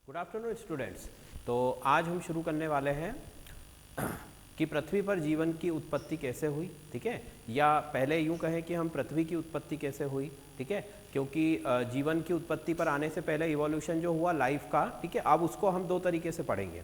Good afternoon students. तो आज हम शुरू करने वाले हैं कि पृथ्वी पर जीवन की उत्पत्ति कैसे हुई, ठीक है। या पहले यूं कहें कि हम पृथ्वी की उत्पत्ति कैसे हुई, ठीक है, क्योंकि जीवन की उत्पत्ति पर आने से पहले इवोल्यूशन जो हुआ लाइफ का, ठीक है, अब उसको हम दो तरीके से पढ़ेंगे।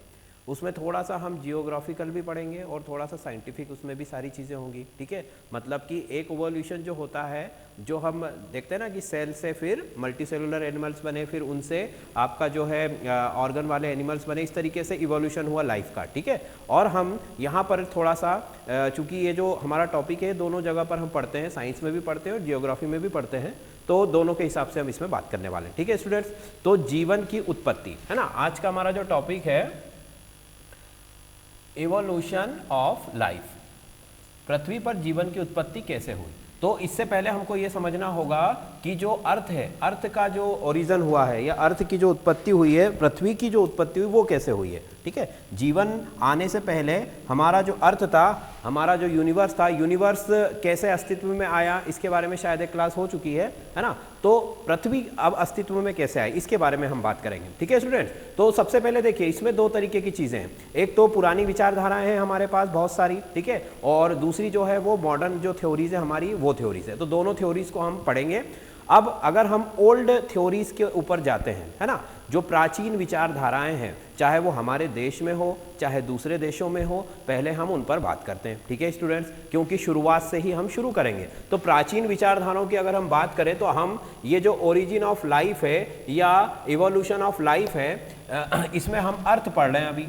उसमें थोड़ा सा हम जियोग्राफिकल भी पढ़ेंगे और थोड़ा सा साइंटिफिक, उसमें भी सारी चीज़ें होंगी, ठीक है। मतलब कि एक इवोल्यूशन जो होता है, जो हम देखते हैं ना कि सेल से फिर मल्टी सेलुलर एनिमल्स बने, फिर उनसे आपका जो है ऑर्गन वाले एनिमल्स बने, इस तरीके से इवोल्यूशन हुआ लाइफ का, ठीक है। और हम यहाँ पर थोड़ा सा चूँकि ये जो हमारा टॉपिक है दोनों जगह पर हम पढ़ते हैं, साइंस में भी पढ़ते हैं और जियोग्राफी में भी पढ़ते हैं, तो दोनों के हिसाब से हम इसमें बात करने वाले हैं, ठीक है स्टूडेंट्स। तो जीवन की उत्पत्ति है ना, आज का हमारा जो टॉपिक है इवोल्यूशन ऑफ लाइफ, पृथ्वी पर जीवन की उत्पत्ति कैसे हुई। तो इससे पहले हमको ये समझना होगा कि जो अर्थ है, अर्थ का जो ओरिजिन हुआ है या अर्थ की जो उत्पत्ति हुई है, पृथ्वी की जो उत्पत्ति हुई वो कैसे हुई है, ठीक है। जीवन आने से पहले हमारा जो अर्थ था, हमारा जो यूनिवर्स था, यूनिवर्स कैसे अस्तित्व में आया, इसके बारे में शायद एक क्लास हो चुकी है ना। तो पृथ्वी अब अस्तित्व में कैसे आई, इसके बारे में हम बात करेंगे, ठीक है स्टूडेंट्स। तो सबसे पहले देखिए, इसमें दो तरीके की चीज़ें हैं। एक तो पुरानी विचारधाराएं हैं हमारे पास बहुत सारी, ठीक है, और दूसरी जो है वो मॉडर्न जो थ्योरीज है हमारी, वो थ्योरीज है। तो दोनों थ्योरीज को हम पढ़ेंगे। अब अगर हम ओल्ड थ्योरीज के ऊपर जाते हैं, है ना, जो प्राचीन विचारधाराएं हैं, चाहे वो हमारे देश में हो चाहे दूसरे देशों में हो, पहले हम उन पर बात करते हैं, ठीक है स्टूडेंट्स, क्योंकि शुरुआत से ही हम शुरू करेंगे। तो प्राचीन विचारधाराओं की अगर हम बात करें तो हम ये जो ओरिजिन ऑफ लाइफ है या इवोल्यूशन ऑफ लाइफ है, इसमें हम अर्थ पढ़ रहे हैं अभी,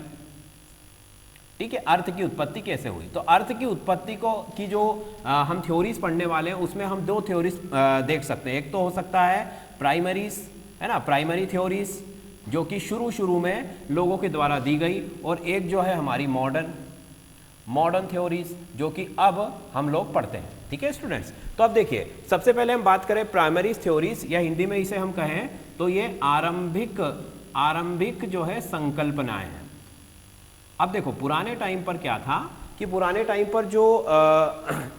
ठीक है। अर्थ की उत्पत्ति कैसे हुई, तो अर्थ की उत्पत्ति को की जो हम थ्योरीज पढ़ने वाले हैं, उसमें हम दो थ्योरीज देख सकते हैं। एक तो हो सकता है प्राइमरीज, है ना, प्राइमरी थ्योरीज जो कि शुरू में लोगों के द्वारा दी गई, और एक जो है हमारी मॉडर्न थ्योरीज जो कि अब हम लोग पढ़ते हैं, ठीक है स्टूडेंट्स। तो अब देखिए, सबसे पहले हम बात करें प्राइमरी थ्योरीज, या हिंदी में इसे हम कहें तो ये आरंभिक जो है संकल्पनाएं हैं। अब देखो, पुराने टाइम पर क्या था कि पुराने टाइम पर जो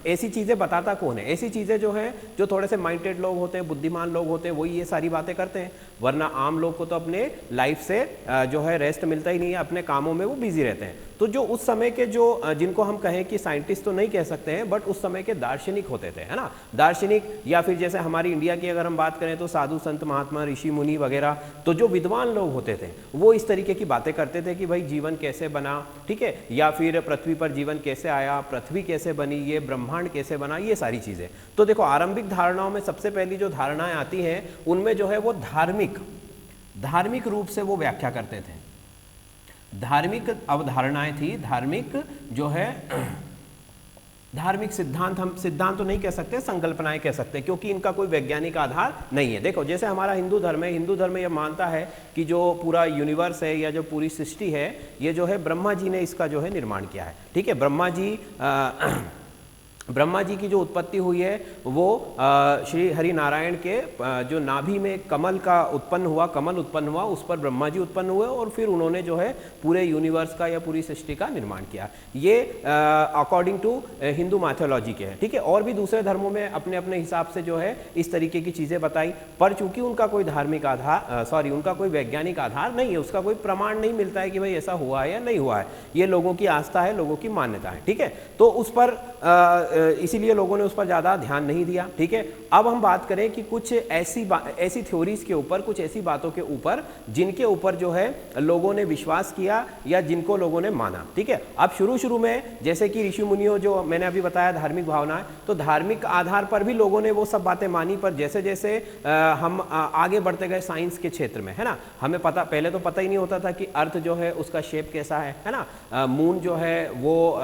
ऐसी चीज़ें बताता कौन है, ऐसी चीज़ें जो है जो थोड़े से माइंडेड लोग होते हैं, बुद्धिमान लोग होते हैं, वही ये सारी बातें करते हैं। वरना आम लोग को तो अपने लाइफ से जो है रेस्ट मिलता ही नहीं है, अपने कामों में वो बिजी रहते हैं। तो जो उस समय के जो जिनको हम कहें कि साइंटिस्ट तो नहीं कह सकते हैं, बट उस समय के दार्शनिक होते थे, है ना, दार्शनिक, या फिर जैसे हमारी इंडिया की अगर हम बात करें तो साधु संत महात्मा ऋषि मुनि वगैरह, तो जो विद्वान लोग होते थे वो इस तरीके की बातें करते थे कि भाई जीवन कैसे बना, ठीक है, या फिर पृथ्वी पर जीवन कैसे आया, पृथ्वी कैसे बनी, ये ब्रह्मांड कैसे बना, ये सारी चीज़ें। तो देखो, आरंभिक धारणाओं में सबसे पहली जो धारणाएं आती हैं उनमें जो है वो धार्मिक रूप से वो व्याख्या करते थे। धार्मिक अवधारणाएं थी, धार्मिक जो है धार्मिक सिद्धांत, हम सिद्धांत तो नहीं कह सकते, संकल्पनाएं कह सकते, क्योंकि इनका कोई वैज्ञानिक आधार नहीं है। देखो, जैसे हमारा हिंदू धर्म है, हिंदू धर्म यह मानता है कि जो पूरा यूनिवर्स है या जो पूरी सृष्टि है, ये जो है ब्रह्मा जी ने इसका जो है निर्माण किया है, ठीक है। ब्रह्मा जी की जो उत्पत्ति हुई है वो श्री हरि नारायण के जो नाभि में कमल उत्पन्न हुआ, उस पर ब्रह्मा जी उत्पन्न हुए, और फिर उन्होंने जो है पूरे यूनिवर्स का या पूरी सृष्टि का निर्माण किया। ये अकॉर्डिंग टू हिंदू मैथोलॉजी के है, ठीक है। और भी दूसरे धर्मों में अपने अपने हिसाब से जो है इस तरीके की चीज़ें बताई, पर चूंकि उनका कोई धार्मिक आधार उनका कोई वैज्ञानिक आधार नहीं है, उसका कोई प्रमाण नहीं मिलता है कि भाई ऐसा हुआ है या नहीं हुआ है, ये लोगों की आस्था है, लोगों की मान्यता है, ठीक है। तो उस पर इसीलिए लोगों ने उस पर ज़्यादा ध्यान नहीं दिया, ठीक है। अब हम बात करें कि कुछ ऐसी थ्योरीज के ऊपर, कुछ ऐसी बातों के ऊपर जिनके ऊपर जो है लोगों ने विश्वास किया या जिनको लोगों ने माना, ठीक है। अब शुरू में जैसे कि ऋषि मुनियों, जो मैंने अभी बताया धार्मिक भावना है, तो धार्मिक आधार पर भी लोगों ने वो सब बातें मानी, पर जैसे जैसे हम आगे बढ़ते गए साइंस के क्षेत्र में, है ना, हमें पहले तो पता ही नहीं होता था कि अर्थ जो है उसका शेप कैसा है ना, मून जो है वो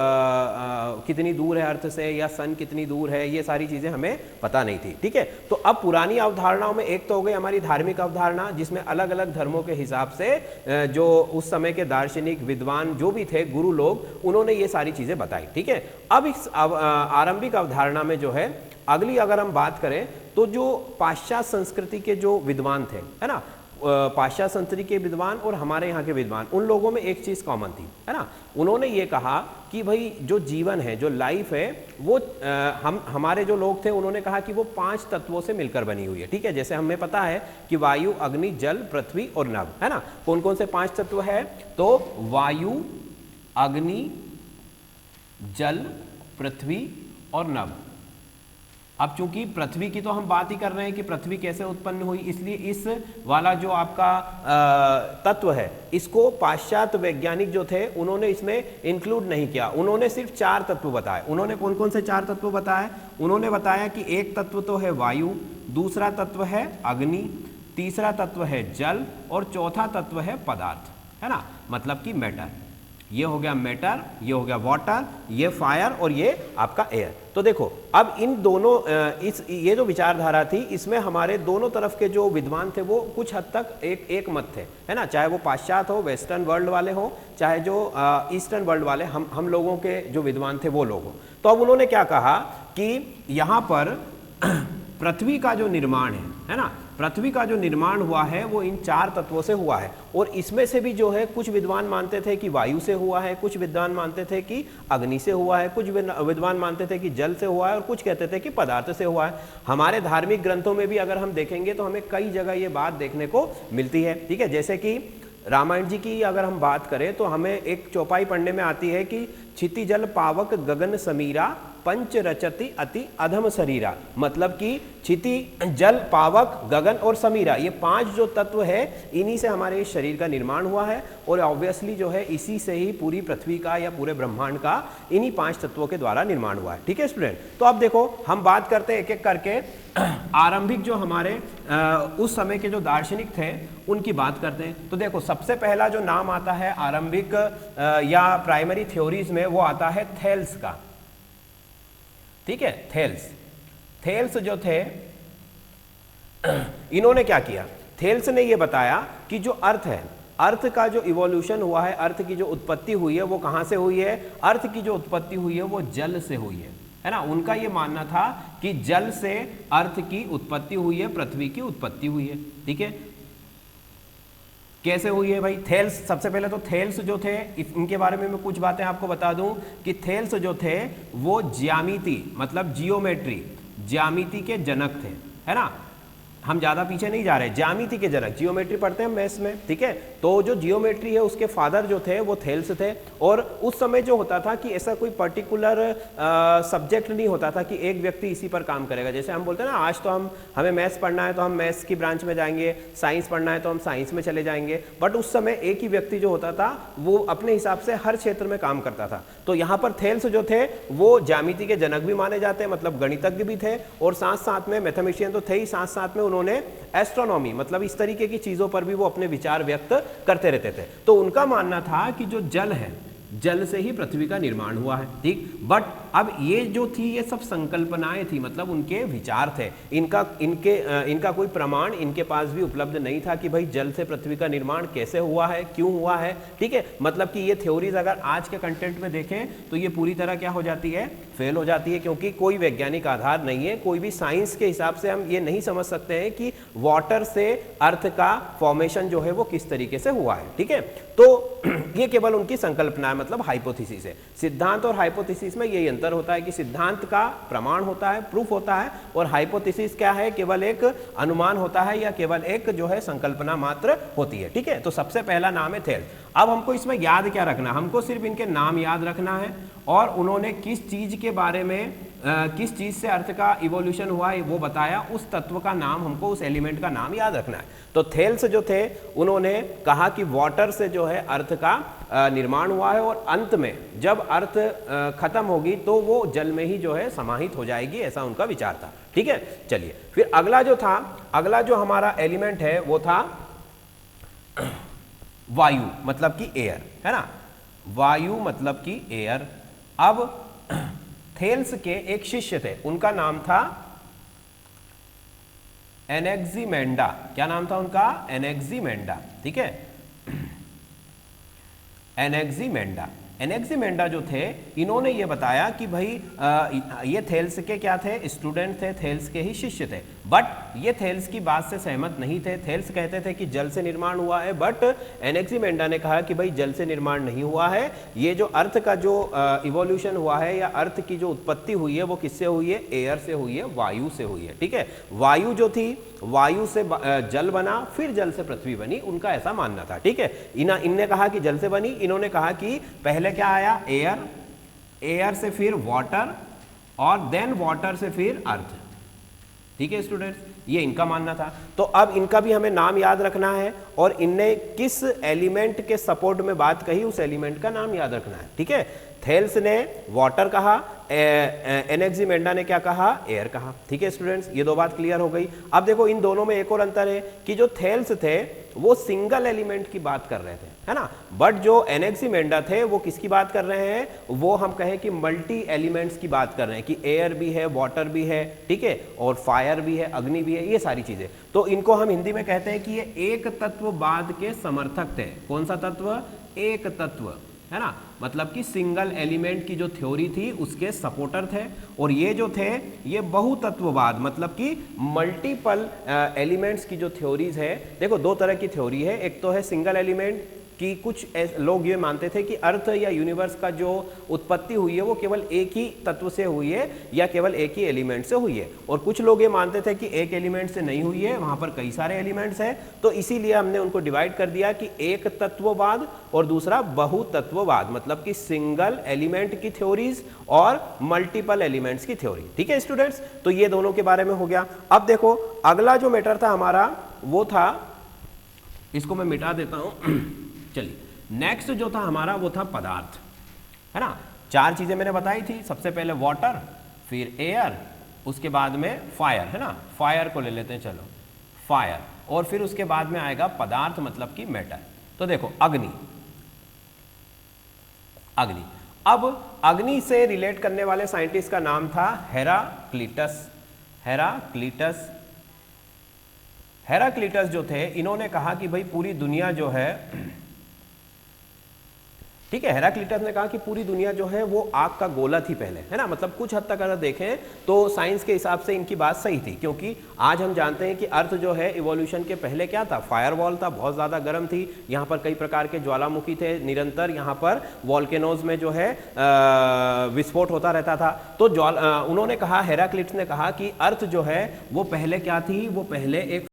कितनी दूर है अर्थ से, या सन कितनी दूर है, ये सारी चीजें हमें पता नहीं थी, ठीक है। तो अब पुरानी अवधारणाओं में एक तो हो गई हमारी धार्मिक अवधारणा, जिसमें अलग अलग धर्मों के हिसाब से जो उस समय के दार्शनिक विद्वान जो भी थे, गुरु लोग, उन्होंने ये सारी चीजें बताई, ठीक है। अब इस आरंभिक अवधारणा में जो है अगली अगर हम बात करें तो जो पाश्चात्य संस्कृति के जो विद्वान थे, है ना, पाश्चात्य संस्कृति के विद्वान और हमारे यहाँ के विद्वान, उन लोगों में एक चीज़ कॉमन थी, है ना। उन्होंने ये कहा कि भाई जो जीवन है, जो लाइफ है, वो हमारे जो लोग थे उन्होंने कहा कि वो 5 तत्वों से मिलकर बनी हुई है, ठीक है। जैसे हमें पता है कि वायु, अग्नि, जल, पृथ्वी और नभ, है ना। कौन कौन से 5 तत्व है? तो वायु, अग्नि, जल, पृथ्वी और नभ। अब चूंकि पृथ्वी की तो हम बात ही कर रहे हैं कि पृथ्वी कैसे उत्पन्न हुई, इसलिए इस वाला जो आपका तत्व है, इसको पाश्चात्य वैज्ञानिक जो थे उन्होंने इसमें इंक्लूड नहीं किया। उन्होंने सिर्फ 4 तत्व बताए। उन्होंने कौन कौन से 4 तत्व बताए? उन्होंने बताया कि एक तत्व तो है वायु, दूसरा तत्व है अग्नि, तीसरा तत्व है जल और चौथा तत्व है पदार्थ, है ना, मतलब कि मैटर। ये हो गया मैटर, ये हो गया वाटर, ये फायर और ये आपका एयर। तो देखो अब इन दोनों ये जो विचारधारा थी, इसमें हमारे दोनों तरफ के जो विद्वान थे वो कुछ हद तक एक मत थे, है ना। चाहे वो पाश्चात्य हो, वेस्टर्न वर्ल्ड वाले हो, चाहे जो ईस्टर्न वर्ल्ड वाले हम लोगों के जो विद्वान थे वो लोग हो। तो अब उन्होंने क्या कहा कि यहाँ पर पृथ्वी का जो निर्माण है ना, पृथ्वी का जो निर्माण हुआ है वो इन 4 तत्वों से हुआ है। और इसमें से भी जो है कुछ विद्वान मानते थे कि वायु से हुआ है, कुछ विद्वान मानते थे कि अग्नि से हुआ है, कुछ विद्वान मानते थे कि जल से हुआ है और कुछ कहते थे कि पदार्थ से हुआ है। हमारे धार्मिक ग्रंथों में भी अगर हम देखेंगे तो हमें कई जगह ये बात देखने को मिलती है, ठीक है। जैसे कि रामायण जी की अगर हम बात करें तो हमें एक चौपाई पढ़ने में आती है कि क्षिति जल पावक गगन समीरा पंच रचति अति अधम शरीरा, मतलब कि क्षिति जल पावक गगन और समीरा, ये 5 जो तत्व है इन्हीं से हमारे इस शरीर का निर्माण हुआ है। और ऑब्वियसली जो है इसी से ही पूरी पृथ्वी का या पूरे ब्रह्मांड का इन्हीं 5 तत्वों के द्वारा निर्माण हुआ है, ठीक है स्टूडेंट। तो अब देखो हम बात करते हैं एक एक करके आरंभिक जो हमारे उस समय के जो दार्शनिक थे उनकी बात करते हैं। तो देखो सबसे पहला जो नाम आता है आरंभिक या प्राइमरी थ्योरीज में, वो आता है थेल्स का, ठीक है। थेल्स जो थे इन्होंने क्या किया? थेल्स ने ये बताया कि जो अर्थ है, अर्थ का जो इवोल्यूशन हुआ है, अर्थ की जो उत्पत्ति हुई है वो कहां से हुई है? अर्थ की जो उत्पत्ति हुई है वो जल से हुई है ना। उनका ये मानना था कि जल से अर्थ की उत्पत्ति हुई है, पृथ्वी की उत्पत्ति हुई है, ठीक है। कैसे हुई है भाई? थेल्स, सबसे पहले तो थेल्स जो थे इनके बारे में मैं कुछ बातें आपको बता दूं कि थेल्स जो थे वो ज्यामिति मतलब जियोमेट्री, ज्यामिति के जनक थे, है ना। हम ज्यादा पीछे नहीं जा रहे, ज्यामिति के जनक, जियोमेट्री पढ़ते हैं मैथ्स में, ठीक है। तो जो जियोमेट्री है उसके फादर जो थे वो थेल्स थे। और उस समय जो होता था कि ऐसा कोई पर्टिकुलर सब्जेक्ट नहीं होता था कि एक व्यक्ति इसी पर काम करेगा। जैसे हम बोलते हैं ना, आज तो हमें मैथ्स पढ़ना है तो हम मैथ्स की ब्रांच में जाएंगे, साइंस पढ़ना है तो हम साइंस में चले जाएंगे। बट उस समय एक ही व्यक्ति जो होता था वो अपने हिसाब से हर क्षेत्र में काम करता था। तो यहाँ पर थेल्स जो थे वो ज्यामिति के जनक भी माने जाते हैं, मतलब गणितज्ञ भी थे, और साथ साथ में मैथमेटिशियन तो थे ही, साथ साथ में उन्होंने एस्ट्रोनॉमी मतलब इस तरीके की चीजों पर भी वो अपने विचार व्यक्त करते रहते थे। तो उनका मानना था कि जो जल है, जल से ही पृथ्वी का निर्माण हुआ है, ठीक। बट अब ये जो थी ये सब संकल्पनाएं थी, मतलब उनके विचार थे। इनका कोई प्रमाण इनके पास भी उपलब्ध नहीं था कि भाई जल से पृथ्वी का निर्माण कैसे हुआ है, क्यों हुआ है, ठीक है। मतलब कि ये थ्योरीज अगर आज के कंटेंट में देखें तो ये पूरी तरह क्या हो जाती है? फेल हो जाती है, क्योंकि कोई वैज्ञानिक आधार नहीं है। कोई भी साइंस के हिसाब से हम ये नहीं समझ सकते हैं कि वाटर से अर्थ का फॉर्मेशन जो है वो किस तरीके से हुआ है, ठीक है। तो ये केवल उनकी संकल्पना है, मतलब हाइपोथेसिस है। सिद्धांत और हाइपोथेसिस में यही अंतर होता है कि सिद्धांत का प्रमाण होता है, प्रूफ होता है, और हाइपोथेसिस क्या है? केवल एक अनुमान होता है या केवल एक जो है संकल्पना मात्र होती है, ठीक है। तो सबसे पहला नाम है थेल्स। अब हमको इसमें याद क्या रखना? हमको सिर्फ इनके नाम याद रखना है और उन्होंने किस चीज के बारे में किस चीज से अर्थ का इवोल्यूशन हुआ है वो बताया, उस तत्व का नाम हमको, उस एलिमेंट का नाम याद रखना है। तो थेल्स जो थे उन्होंने कहा कि वाटर से जो है अर्थ का निर्माण हुआ है, और अंत में जब अर्थ खत्म होगी तो वो जल में ही जो है समाहित हो जाएगी, ऐसा उनका विचार था, ठीक है। चलिए फिर अगला जो था, अगला जो हमारा एलिमेंट है वो था वायु, मतलब कि एयर, है ना। वायु मतलब कि एयर। अब थेल्स के एक शिष्य थे, उनका नाम था एनेक्सिमेंडा। क्या नाम था उनका? एनेक्सिमेंडा, ठीक है। एनेक्सिमेंडा, एनेक्सिमेंडा जो थे इन्होंने ये बताया कि भाई ये थेल्स के क्या थे? स्टूडेंट थे, थेल्स के ही शिष्य थे। बट ये थेल्स की बात से सहमत नहीं थे। थेल्स कहते थे कि जल से निर्माण हुआ है, बट एनेक्सिमेंडा ने कहा कि भाई जल से निर्माण नहीं हुआ है, ये जो अर्थ का जो इवोल्यूशन हुआ है या अर्थ की जो उत्पत्ति हुई है वो किससे हुई है, एयर से हुई है, वायु से हुई है। ठीक है, वायु जो थी, वायु से जल बना, फिर जल से पृथ्वी बनी, उनका ऐसा मानना था। ठीक है, इनने कहा कि जल से बनी, इन्होंने कहा कि पहले क्या आया, एयर, एयर से फिर वाटर और देन वाटर से फिर अर्थ। ठीक है स्टूडेंट्स, ये इनका मानना था। तो अब इनका भी हमें नाम याद रखना है और इनने किस एलिमेंट के सपोर्ट में बात कही उस एलिमेंट का नाम याद रखना है। ठीक है, थेल्स ने वाटर कहा, एनेक्सिमेंडा ने क्या कहा, एयर कहा। ठीक है स्टूडेंट्स, ये दो बात क्लियर हो गई। अब देखो इन दोनों में एक और अंतर है कि जो थेल्स थे वो सिंगल एलिमेंट की बात कर रहे थे, है ना, बट जो एनेक्सिमेंडा थे वो किसकी बात कर रहे हैं, वो हम कहें कि मल्टी एलिमेंट्स की बात कर रहे हैं कि एयर भी है, वाटर भी है, ठीक है, और फायर भी है, अग्नि भी है, ये सारी चीजें। तो इनको हम हिंदी में कहते हैं कि ये एक तत्ववाद के समर्थक थे। कौन सा तत्व, एक तत्व, है ना, मतलब कि सिंगल एलिमेंट की जो थ्योरी थी उसके सपोर्टर थे। और ये जो थे ये बहुतत्ववाद, मतलब कि मल्टीपल एलिमेंट्स की जो थ्योरीज है। देखो दो तरह की थ्योरी है, एक तो है सिंगल एलिमेंट कि कुछ लोग ये मानते थे कि अर्थ या यूनिवर्स का जो उत्पत्ति हुई है वो केवल एक ही तत्व से हुई है या केवल एक ही एलिमेंट से हुई है, और कुछ लोग ये मानते थे कि एक एलिमेंट से नहीं हुई है, वहां पर कई सारे एलिमेंट्स हैं। तो इसीलिए हमने उनको डिवाइड कर दिया कि एक तत्ववाद और दूसरा बहुतत्ववाद, मतलब कि सिंगल एलिमेंट की थ्योरीज और मल्टीपल एलिमेंट्स की थ्योरी। ठीक है स्टूडेंट्स, तो ये दोनों के बारे में हो गया। अब देखो अगला जो मैटर था हमारा वो था, इसको मैं मिटा देता हूं चलिए, नेक्स्ट जो था हमारा वो था पदार्थ, है ना। चार चीजें मैंने बताई थी, सबसे पहले वाटर, फिर एयर, उसके बाद में फायर, है ना, फायर को ले लेते हैं, चलो फायर, और फिर उसके बाद में आएगा पदार्थ मतलब कि मैटर। तो देखो अग्नि, अग्नि, अब अग्नि से रिलेट करने वाले साइंटिस्ट का नाम था हेराक्लिटस। हेराक्लिटस, हेराक्लिटस जो थे इन्होंने कहा कि भाई पूरी दुनिया जो है, ठीक है, हेराक्लिटस ने कहा कि पूरी दुनिया जो है वो आग का गोला थी पहले, है ना, मतलब कुछ हद तक अगर देखें तो साइंस के हिसाब से इनकी बात सही थी, क्योंकि आज हम जानते हैं कि अर्थ जो है इवोल्यूशन के पहले क्या था, फायरवॉल था, बहुत ज़्यादा गर्म थी, यहाँ पर कई प्रकार के ज्वालामुखी थे, निरंतर यहाँ पर वॉल्केनोज में जो है विस्फोट होता रहता था। तो उन्होंने कहा, हेराक्लिटस ने कहा कि अर्थ जो है वो पहले क्या थी, वो पहले एक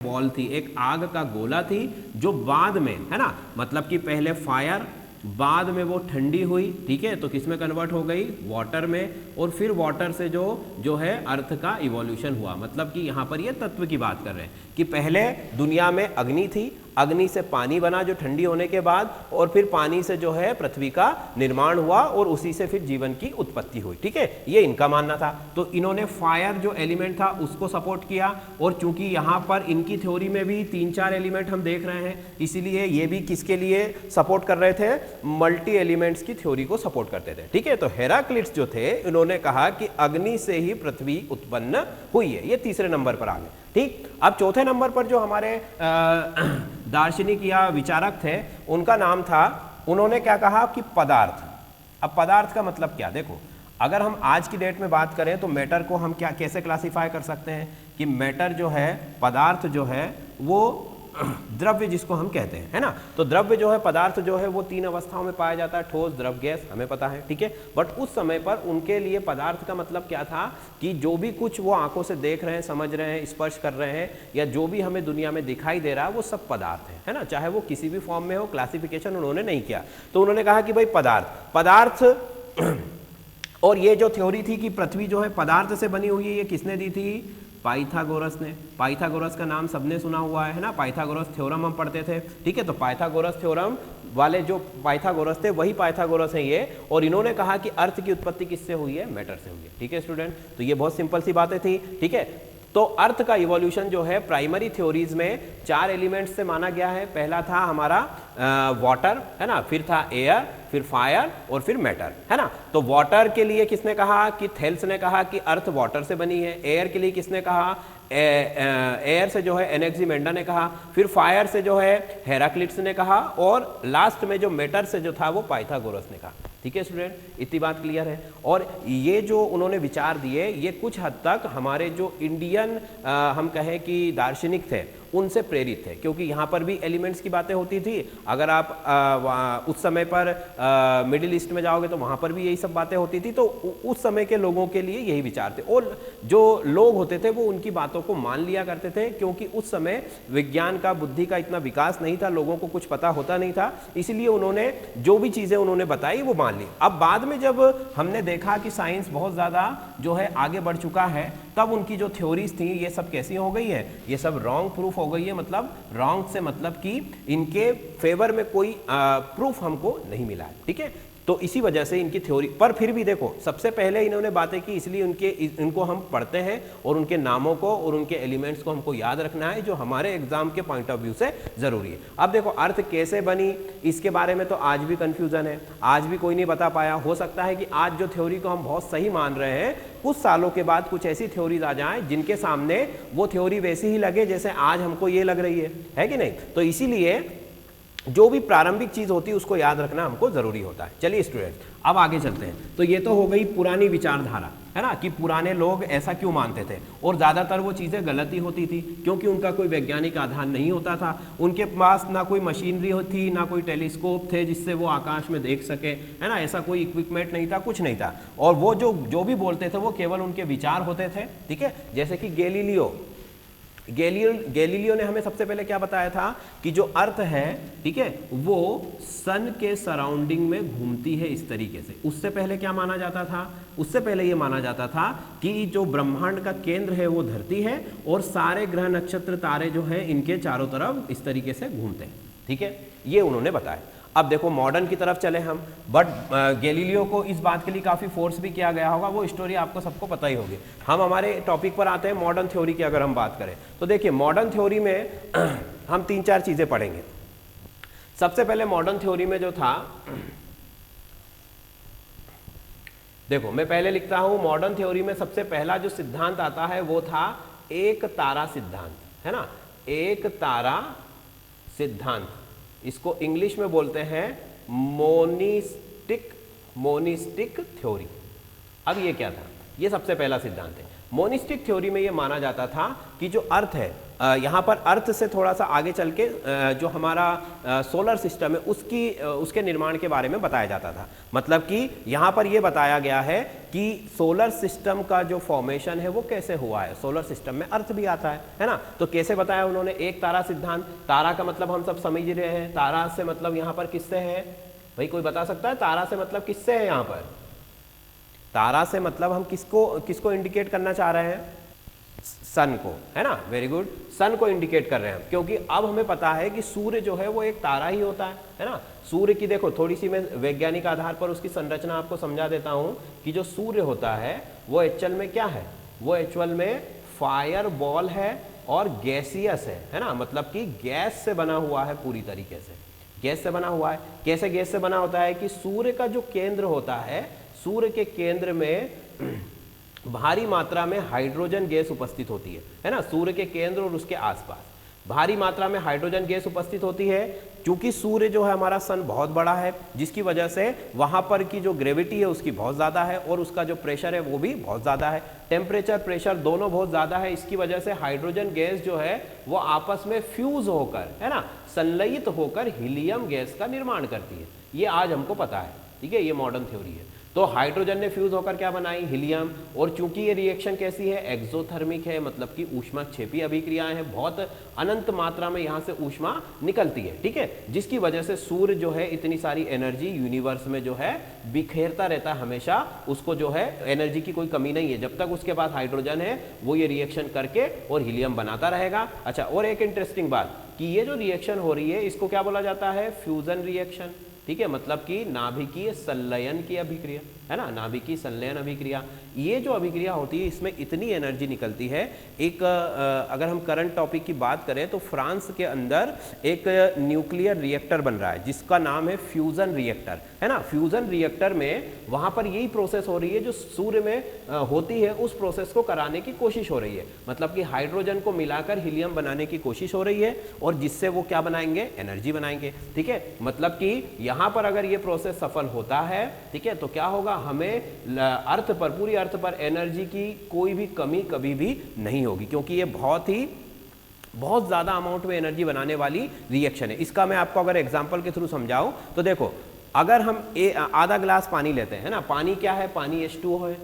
बॉल थी, एक आग का गोला थी, जो बाद में, है ना, मतलब कि पहले फायर, बाद में वो ठंडी हुई, ठीक है, तो किस में कन्वर्ट हो गई, वाटर में, और फिर वाटर से जो है अर्थ का इवोल्यूशन हुआ। मतलब कि यहाँ पर ये तत्व की बात कर रहे हैं कि पहले दुनिया में अग्नि थी, अग्नि से पानी बना जो ठंडी होने के बाद, और फिर पानी से जो है पृथ्वी का निर्माण हुआ और उसी से फिर जीवन की उत्पत्ति हुई। ठीक है, ये इनका मानना था। तो इन्होंने फायर जो एलिमेंट था उसको सपोर्ट किया, और चूंकि यहाँ पर इनकी थ्योरी में भी 3-4 एलिमेंट हम देख रहे हैं, इसीलिए ये भी किसके लिए सपोर्ट कर रहे थे, मल्टी एलिमेंट्स की थ्योरी को सपोर्ट करते थे। ठीक है, तो हेराक्लिटस जो थे इन्होंने कहा कि अग्नि से ही पृथ्वी उत्पन्न हुई है, ये तीसरे नंबर पर आ गए। ठीक, अब चौथे नंबर पर जो हमारे दार्शनिक या विचारक थे उनका नाम था, उन्होंने क्या कहा कि पदार्थ। अब पदार्थ का मतलब क्या, देखो अगर हम आज की डेट में बात करें तो मैटर को हम क्या कैसे क्लासिफाई कर सकते हैं कि मैटर जो है, पदार्थ जो है वो द्रव्य जिसको हम कहते हैं, है ना, तो द्रव्य जो है, पदार्थ जो है वो 3 अवस्थाओं में पाया जाता है, ठोस, द्रव, गैस, हमें पता है। ठीक है, बट उस समय पर उनके लिए पदार्थ का मतलब क्या था कि जो भी कुछ वो आंखों से देख रहे हैं, समझ रहे हैं, स्पर्श कर रहे हैं, या जो भी हमें दुनिया में दिखाई दे रहा है वो सब पदार्थ है ना, चाहे वो किसी भी फॉर्म में हो। क्लासिफिकेशन उन्होंने नहीं किया, तो उन्होंने कहा कि भाई पदार्थ और ये जो थ्योरी थी कि पृथ्वी जो है पदार्थ से बनी हुई है, ये किसने दी थी, पाइथागोरस ने। पाइथागोरस का नाम सबने सुना हुआ है ना, पाइथागोरस थ्योरम हम पढ़ते थे। ठीक है, तो पाइथागोरस थ्योरम वाले जो पाइथागोरस थे वही पाइथागोरस हैं ये, और इन्होंने कहा कि अर्थ की उत्पत्ति किससे हुई है, मैटर से हुई है। ठीक है स्टूडेंट, तो ये बहुत सिंपल सी बातें थी। ठीक है, तो अर्थ का इवोल्यूशन जो है प्राइमरी थ्योरीज में 4 एलिमेंट्स से माना गया है। पहला था हमारा वाटर, है ना, फिर था एयर, फिर फायर और फिर मैटर, है ना। तो वाटर के लिए किसने कहा कि थेल्स ने कहा कि अर्थ वाटर से बनी है। एयर के लिए किसने कहा, एयर से जो है एनेक्सिमेंडा ने कहा। फिर फायर से जो है हेराक्लिटस ने कहा, और लास्ट में जो मैटर से जो था वो पाइथागोरस ने कहा। ठीक है स्टूडेंट, इतनी बात क्लियर है। और ये जो उन्होंने विचार दिए ये कुछ हद तक हमारे जो इंडियन हम कहें कि दार्शनिक थे उनसे प्रेरित थे, क्योंकि यहाँ पर भी एलिमेंट्स की बातें होती थी। अगर आप उस समय पर मिडिल ईस्ट में जाओगे तो वहाँ पर भी यही सब बातें होती थी। तो उस समय के लोगों के लिए यही विचार थे, और जो लोग होते थे वो उनकी बातों को मान लिया करते थे, क्योंकि उस समय विज्ञान का, बुद्धि का इतना विकास नहीं था, लोगों को कुछ पता होता नहीं था, इसलिए उन्होंने जो भी चीज़ें उन्होंने बताई वो मान ली। अब बाद में जब हमने देखा कि साइंस बहुत ज़्यादा जो है आगे बढ़ चुका है, तब उनकी जो थ्योरीज थी ये सब कैसी हो गई है, ये सब रॉन्ग प्रूफ हो गई है। मतलब रॉन्ग से मतलब कि इनके फेवर में कोई प्रूफ हमको नहीं मिला है, ठीक है। तो इसी वजह से इनकी थ्योरी पर फिर भी देखो, सबसे पहले इन्होंने बातें की, इसलिए इनको हम पढ़ते हैं और उनके नामों को और उनके एलिमेंट्स को हमको याद रखना है, जो हमारे एग्जाम के पॉइंट ऑफ व्यू से जरूरी है। अब देखो अर्थ कैसे बनी, इसके बारे में तो आज भी कंफ्यूजन है, आज भी कोई नहीं बता पाया। हो सकता है कि आज जो थ्योरी को हम बहुत सही मान रहे हैं, कुछ सालों के बाद कुछ ऐसी थ्योरीज आ जाएं जिनके सामने वो थ्योरी वैसी ही लगे जैसे आज हमको ये लग रही है कि नहीं। तो इसीलिए जो भी प्रारंभिक चीज होती है उसको याद रखना हमको जरूरी होता है। चलिए स्टूडेंट, अब आगे चलते हैं। तो ये तो हो गई पुरानी विचारधारा, है ना, कि पुराने लोग ऐसा क्यों मानते थे, और ज्यादातर वो चीजें गलत ही होती थी, क्योंकि उनका कोई वैज्ञानिक आधार नहीं होता था। उनके पास ना कोई मशीनरी थी, ना कोई टेलीस्कोप थे जिससे वो आकाश में देख सके, है ना, ऐसा कोई इक्विपमेंट नहीं था, कुछ नहीं था। और वो जो भी बोलते थे वो केवल उनके विचार होते थे, ठीक है। जैसे कि गैलीलियो ने हमें सबसे पहले क्या बताया था कि जो अर्थ है, ठीक है, वो सन के सराउंडिंग में घूमती है इस तरीके से। उससे पहले क्या माना जाता था, उससे पहले ये माना जाता था कि जो ब्रह्मांड का केंद्र है वो धरती है, और सारे ग्रह नक्षत्र तारे जो हैं इनके चारों तरफ इस तरीके से घूमते हैं, ठीक है, ये उन्होंने बताया। अब देखो मॉडर्न की तरफ चले हम, बट गैलीलियो को इस बात के लिए काफ़ी फोर्स भी किया गया होगा, वो स्टोरी आपको सबको पता ही होगी। हम हमारे टॉपिक पर आते हैं मॉडर्न थ्योरी की। अगर हम बात करें तो देखिए मॉडर्न थ्योरी में हम 3-4 चीज़ें पढ़ेंगे। सबसे पहले मॉडर्न थ्योरी में जो था, देखो मैं पहले लिखता हूं, मॉडर्न थ्योरी में सबसे पहला जो सिद्धांत आता है वो था एक तारा सिद्धांत, है ना, एक तारा सिद्धांत। इसको इंग्लिश में बोलते हैं मोनिस्टिक थ्योरी। अब ये क्या था, ये सबसे पहला सिद्धांत है। मोनिस्टिक थ्योरी में ये माना जाता था कि जो अर्थ है, यहाँ पर अर्थ से थोड़ा सा आगे चल के जो हमारा सोलर सिस्टम है उसके निर्माण के बारे में बताया जाता था। मतलब कि यहाँ पर ये बताया गया है कि सोलर सिस्टम का जो फॉर्मेशन है वो कैसे हुआ है। सोलर सिस्टम में अर्थ भी आता है ना। तो कैसे बताया उन्होंने, एक तारा सिद्धांत। तारा का मतलब हम सब समझ रहे हैं, तारा से मतलब यहाँ पर किससे है भाई, कोई बता सकता है तारा से मतलब किससे है। यहाँ पर तारा से मतलब हम किसको इंडिकेट करना चाह रहे हैं, सन को, है ना, वेरी गुड, सन को इंडिकेट कर रहे हैं, क्योंकि अब हमें पता है कि सूर्य जो है वो एक तारा ही होता है ना। सूर्य की देखो थोड़ी सी मैं वैज्ञानिक आधार पर उसकी संरचना आपको समझा देता हूं कि जो सूर्य होता है वो एक्चुअल में क्या है, वो एक्चुअल में फायर बॉल है और गैसियस है ना, मतलब कि गैस से बना हुआ है, पूरी तरीके से गैस से बना हुआ है। कैसे गैस से बना होता है कि सूर्य का जो केंद्र होता है, सूर्य के केंद्र में भारी मात्रा में हाइड्रोजन गैस उपस्थित होती है ना। सूर्य के केंद्र और उसके आसपास भारी मात्रा में हाइड्रोजन गैस उपस्थित होती है, क्योंकि सूर्य जो है हमारा सन बहुत बड़ा है, जिसकी वजह से वहां पर की जो ग्रेविटी है उसकी बहुत ज़्यादा है, और उसका जो प्रेशर है वो भी बहुत ज़्यादा है, टेम्परेचर प्रेशर दोनों बहुत ज़्यादा है। इसकी वजह से हाइड्रोजन गैस जो है वो आपस में फ्यूज होकर, है ना, संलयित होकर हीलियम गैस का निर्माण करती है। ये आज हमको पता है, ठीक है, ये मॉडर्न थ्योरी है। तो हाइड्रोजन ने फ्यूज होकर क्या बनाई, हीलियम। और चूंकि ये रिएक्शन कैसी है, एक्सोथर्मिक है, मतलब कि ऊष्माक्षेपी अभिक्रियाएं हैं, बहुत अनंत मात्रा में यहाँ से ऊष्मा निकलती है, ठीक है, जिसकी वजह से सूर्य जो है इतनी सारी एनर्जी यूनिवर्स में जो है बिखेरता रहता है हमेशा, उसको जो है एनर्जी की कोई कमी नहीं है। जब तक उसके पास हाइड्रोजन है वो ये रिएक्शन करके और हीलियम बनाता रहेगा। अच्छा, और एक इंटरेस्टिंग बात कि ये जो रिएक्शन हो रही है इसको क्या बोला जाता है, फ्यूजन रिएक्शन, ठीक है, मतलब कि नाभिकीय संलयन की अभिक्रिया, है ना, नाभिकीय संलयन अभिक्रिया। ये जो अभिक्रिया होती है इसमें इतनी एनर्जी निकलती है। एक अगर हम करंट टॉपिक की बात करें तो फ्रांस के अंदर एक न्यूक्लियर रिएक्टर बन रहा है जिसका नाम है फ्यूजन रिएक्टर, है ना। फ्यूजन रिएक्टर में वहां पर यही प्रोसेस हो रही है जो सूर्य में होती है, उस प्रोसेस को कराने की कोशिश हो रही है। मतलब कि हाइड्रोजन को मिलाकर हीलियम बनाने की कोशिश हो रही है और जिससे वो क्या बनाएंगे, एनर्जी बनाएंगे, ठीक है। मतलब कि यहां पर अगर ये प्रोसेस सफल होता है, ठीक है, तो क्या होगा, हमें अर्थ पर, पूरी अर्थ पर एनर्जी की कोई भी कमी कभी भी नहीं होगी, क्योंकि ये बहुत ज़्यादा अमाउंट में एनर्जी बनाने वाली रिएक्शन है। इसका मैं आपको अगर एग्जांपल के थ्रू समझाऊं तो देखो, अगर हम आधा गिलास पानी लेते हैं ना, पानी क्या है, पानी H2O है,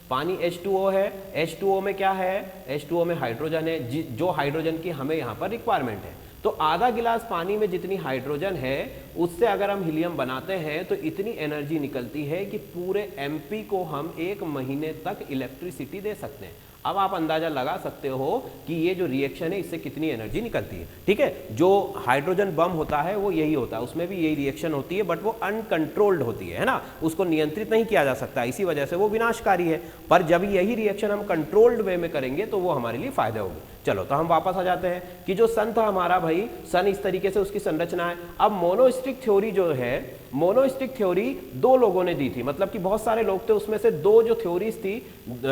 पानी H2O है, H2O में क्या है, H2O में हाइड्रोजन है, जो हाइड्रोजन की हमें यहाँ पर रिक्वायरमेंट है। तो आधा गिलास पानी में जितनी हाइड्रोजन है उससे अगर हम हीलियम बनाते हैं तो इतनी एनर्जी निकलती है कि पूरे MP को हम 1 महीने तक इलेक्ट्रिसिटी दे सकते हैं। अब आप अंदाजा लगा सकते हो कि ये जो रिएक्शन है इससे कितनी एनर्जी निकलती है, ठीक है। जो हाइड्रोजन बम होता है वो यही होता है, उसमें भी यही रिएक्शन होती है, बट वो अनकंट्रोल्ड होती है ना, उसको नियंत्रित नहीं किया जा सकता, इसी वजह से वो विनाशकारी है। पर जब यही रिएक्शन हम कंट्रोल्ड वे में करेंगे तो वो हमारे लिए फायदा होगी। चलो, तो हम वापस आ जाते हैं कि जो सन था हमारा भाई, सन इस तरीके से उसकी संरचना है। अब मोनोस्टिक थ्योरी जो है, मोनोस्टिक थ्योरी 2 लोगों ने दी थी, मतलब कि बहुत सारे लोग थे, उसमें से 2 जो थ्योरीज थी,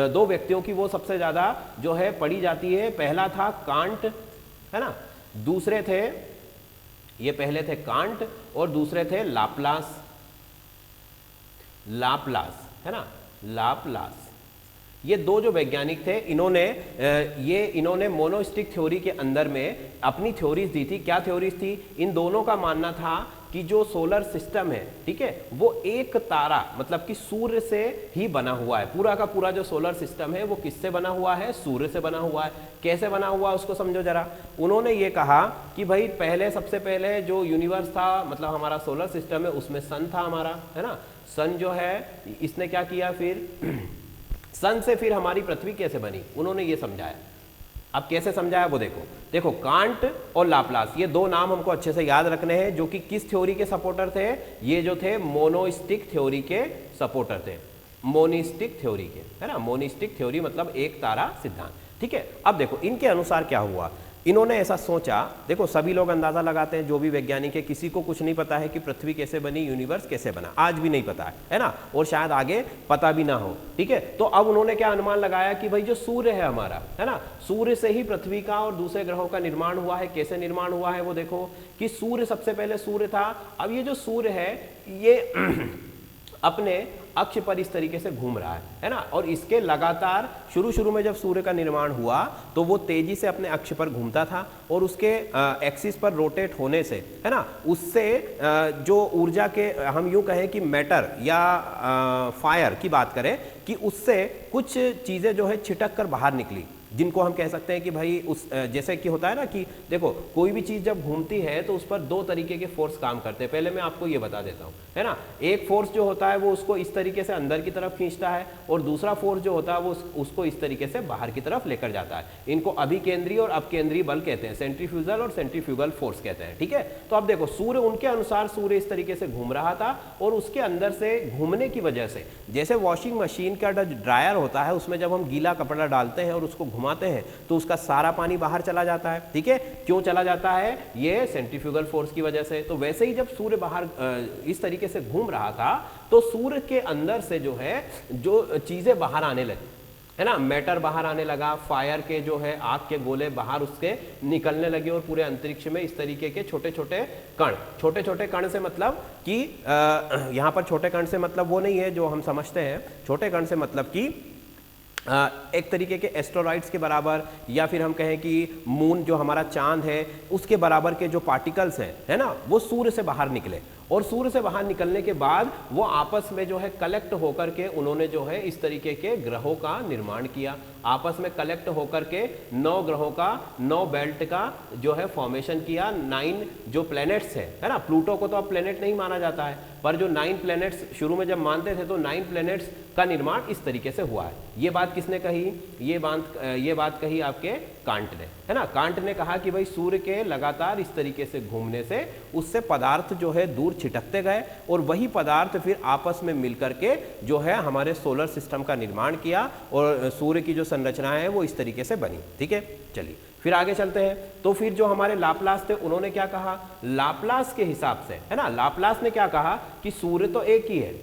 2 व्यक्तियों की वो सबसे ज्यादा जो है पढ़ी जाती है। पहला था कांट, है ना, दूसरे थे, ये पहले थे कांट और दूसरे थे लाप्लास, है ना, लाप्लास। ये 2 जो वैज्ञानिक थे, इन्होंने मोनोस्टिक थ्योरी के अंदर में अपनी थ्योरीज दी थी। क्या थ्योरीज थी? इन दोनों का मानना था कि जो सोलर सिस्टम है, ठीक है, वो एक तारा, मतलब कि सूर्य से ही बना हुआ है। पूरा का पूरा जो सोलर सिस्टम है वो किससे बना हुआ है? सूर्य से बना हुआ है। कैसे बना हुआ है उसको समझो जरा। उन्होंने ये कहा कि भाई सबसे पहले जो यूनिवर्स था, मतलब हमारा सोलर सिस्टम है, उसमें सन था हमारा, है ना। सन जो है इसने क्या किया, फिर सन से फिर हमारी पृथ्वी कैसे बनी, उन्होंने ये समझाया। अब कैसे समझाया वो देखो कांट और लाप्लास, ये 2 नाम हमको अच्छे से याद रखने हैं, जो कि किस थ्योरी के सपोर्टर थे? ये जो थे मोनोस्टिक थ्योरी के सपोर्टर थे, मोनिस्टिक थ्योरी के, है ना। मोनिस्टिक थ्योरी मतलब एक तारा सिद्धांत, ठीक है। अब देखो इनके अनुसार क्या हुआ, इन्होंने ऐसा सोचा, देखो सभी लोग अंदाजा लगाते हैं, जो भी वैज्ञानिक है, किसी को कुछ नहीं पता है कि पृथ्वी कैसे बनी, यूनिवर्स कैसे बना, आज भी नहीं पता है ना, और शायद आगे पता भी ना हो, ठीक है। तो अब उन्होंने क्या अनुमान लगाया कि भाई जो सूर्य है हमारा, है ना, सूर्य से ही पृथ्वी का और दूसरे ग्रहों का निर्माण हुआ है। कैसे निर्माण हुआ है वो देखो, कि सूर्य, सबसे पहले सूर्य था। अब ये जो सूर्य है ये अपने अक्ष पर इस तरीके से घूम रहा है ना, और इसके लगातार शुरू में जब सूर्य का निर्माण हुआ तो वो तेजी से अपने अक्ष पर घूमता था, और उसके एक्सिस पर रोटेट होने से, है ना, उससे जो ऊर्जा के, हम यूं कहें कि मैटर या फायर की बात करें, कि उससे कुछ चीजें जो है छिटक कर बाहर निकली, जिनको हम कह सकते हैं कि भाई उस, जैसे कि होता है ना कि देखो कोई भी चीज जब घूमती है तो उस पर 2 तरीके के फोर्स काम करते हैं। पहले मैं आपको ये बता देता हूं, है ना। एक फोर्स जो होता है वो उसको इस तरीके से अंदर की तरफ खींचता है, और दूसरा फोर्स जो होता है वो उसको इस तरीके से बाहर की तरफ लेकर जाता है। इनको अभिकेंद्रीय और अपकेंद्रीय बल कहते हैं, सेंट्रीफ्यूगल और सेंट्रीफ्यूगल फोर्स कहते हैं, ठीक है। तो अब देखो सूर्य, उनके अनुसार सूर्य इस तरीके से घूम रहा था, और उसके अंदर से घूमने की वजह से, जैसे वॉशिंग मशीन का जो ड्रायर होता है उसमें जब हम गीला कपड़ा डालते हैं और उसको घुमाते हैं तो उसका सारा पानी बाहर चला जाता है, ठीक है। क्यों चला जाता है? ये सेंट्रीफ्यूगल फोर्स की वजह से। तो वैसे ही जब सूर्य बाहर इस तरीके से घूम रहा था तो सूर्य के अंदर से जो है जो चीजें बाहर आने लगी, है ना, मैटर बाहर आने लगा, फायर के जो है आग के गोले बाहर उसके निकलने लगे, और पूरे अंतरिक्ष में इस तरीके के छोटे छोटे कण से मतलब कि यहाँ पर छोटे कण से मतलब वो नहीं है जो हम समझते हैं, छोटे कण से मतलब कि एक तरीके के एस्ट्रॉइड्स के बराबर, या फिर हम कहें कि मून जो हमारा चांद है उसके बराबर के जो पार्टिकल्स हैं, है ना, वो सूर्य से बाहर निकले, और सूर्य से बाहर निकलने के बाद वो आपस में जो है कलेक्ट होकर के उन्होंने जो है इस तरीके के ग्रहों का निर्माण किया। आपस में कलेक्ट होकर के 9 ग्रहों का, 9 बेल्ट का जो है फॉर्मेशन किया। 9 जो प्लैनेट्स है ना, प्लूटो को तो अब प्लैनेट नहीं माना जाता है, पर जो 9 प्लैनेट्स शुरू में जब मानते थे तो 9 प्लैनेट्स का निर्माण इस तरीके से हुआ है। ये बात किसने कही? ये बात कही आपके कांट ने, है ना। कांट ने कहा कि भाई सूर्य के लगातार इस तरीके से घूमने से उससे पदार्थ जो है दूर छिटकते गए और वही पदार्थ फिर आपस में मिलकर के जो है हमारे सोलर सिस्टम का निर्माण किया और सूर्य की जो संरचना है वो इस तरीके से बनी। ठीक है, चलिए फिर आगे चलते हैं। तो फिर जो हमारे लाप्लास थे उन्होंने क्या कहा, लाप्लास के हिसाब से, है ना, लाप्लास ने क्या कहा कि सूर्य तो एक ही है,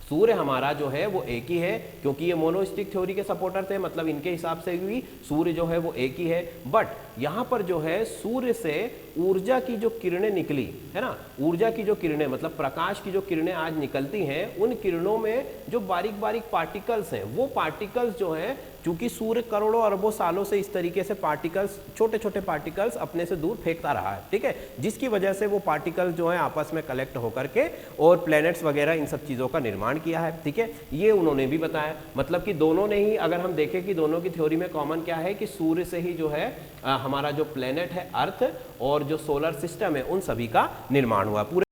सूर्य हमारा जो है वो एक ही है, क्योंकि ये मोनोस्टिक थ्योरी के सपोर्टर थे, मतलब इनके हिसाब से भी सूर्य जो है वो एक ही है। बट यहाँ पर जो है सूर्य से ऊर्जा की जो किरणें निकली, है ना, ऊर्जा की जो किरणें मतलब प्रकाश की जो किरणें आज निकलती हैं, उन किरणों में जो बारीक बारीक पार्टिकल्स हैं, वो पार्टिकल्स जो है, चूंकि सूर्य करोड़ों अरबों सालों से इस तरीके से पार्टिकल्स, छोटे छोटे पार्टिकल्स अपने से दूर फेंकता रहा है, ठीक है, जिसकी वजह से वो पार्टिकल्स जो है आपस में कलेक्ट होकर के और प्लैनेट्स वगैरह इन सब चीज़ों का निर्माण किया है। ठीक है, ये उन्होंने भी बताया, मतलब कि दोनों ने ही, अगर हम देखें कि दोनों की थ्योरी में कॉमन क्या है कि सूर्य से ही जो है हमारा जो प्लैनेट है अर्थ और जो सोलर सिस्टम है उन सभी का निर्माण हुआ। पूरे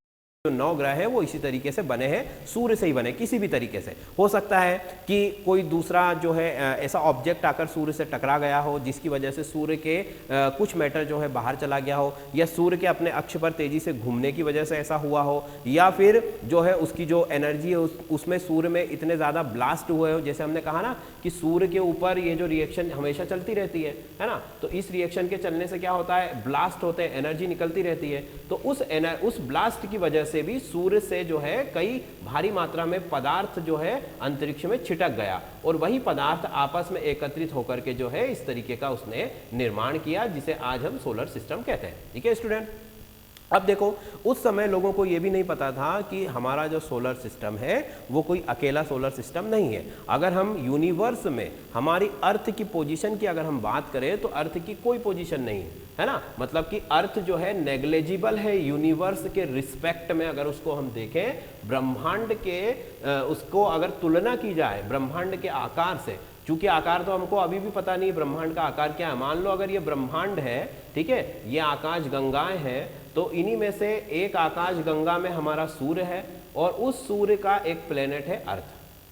जो 9 ग्रह है वो इसी तरीके से बने हैं, सूर्य से ही बने, किसी भी तरीके से। हो सकता है कि कोई दूसरा जो है ऐसा ऑब्जेक्ट आकर सूर्य से टकरा गया हो जिसकी वजह से सूर्य के कुछ मैटर जो है बाहर चला गया हो, या सूर्य के अपने अक्ष पर तेजी से घूमने की वजह से ऐसा हुआ हो, या फिर जो है उसकी जो एनर्जी है उसमें सूर्य में इतने ज़्यादा ब्लास्ट हुए हो, जैसे हमने कहा ना कि सूर्य के ऊपर ये जो रिएक्शन हमेशा चलती रहती है ना, तो इस रिएक्शन के चलने से क्या होता है, ब्लास्ट होते हैं, एनर्जी निकलती रहती है। तो उस ब्लास्ट की वजह से भी सूर्य से जो है कई भारी मात्रा में पदार्थ जो है अंतरिक्ष में छिटक गया और वही पदार्थ आपस में एकत्रित होकर के जो है इस तरीके का उसने निर्माण किया, जिसे आज हम सोलर सिस्टम कहते हैं। ठीक है स्टूडेंट, अब देखो उस समय लोगों को यह भी नहीं पता था कि हमारा जो सोलर सिस्टम है वो कोई अकेला सोलर सिस्टम नहीं है। अगर हम यूनिवर्स में हमारी अर्थ की पोजीशन की अगर हम बात करें तो अर्थ की कोई पोजीशन नहीं है ना, मतलब कि अर्थ जो है नेग्लेजिबल है यूनिवर्स के रिस्पेक्ट में। अगर उसको हम देखें ब्रह्मांड के उसको अगर तुलना की जाए ब्रह्मांड के आकार से, चूंकि आकार तो हमको अभी भी पता नहीं ब्रह्मांड का आकार क्या है। मान लो अगर ये ब्रह्मांड है, ठीक है, ये आकाश गंगाएं हैं, तो इन्हीं में से एक आकाश गंगा में हमारा सूर्य है और उस सूर्य का एक प्लेनेट है अर्थ,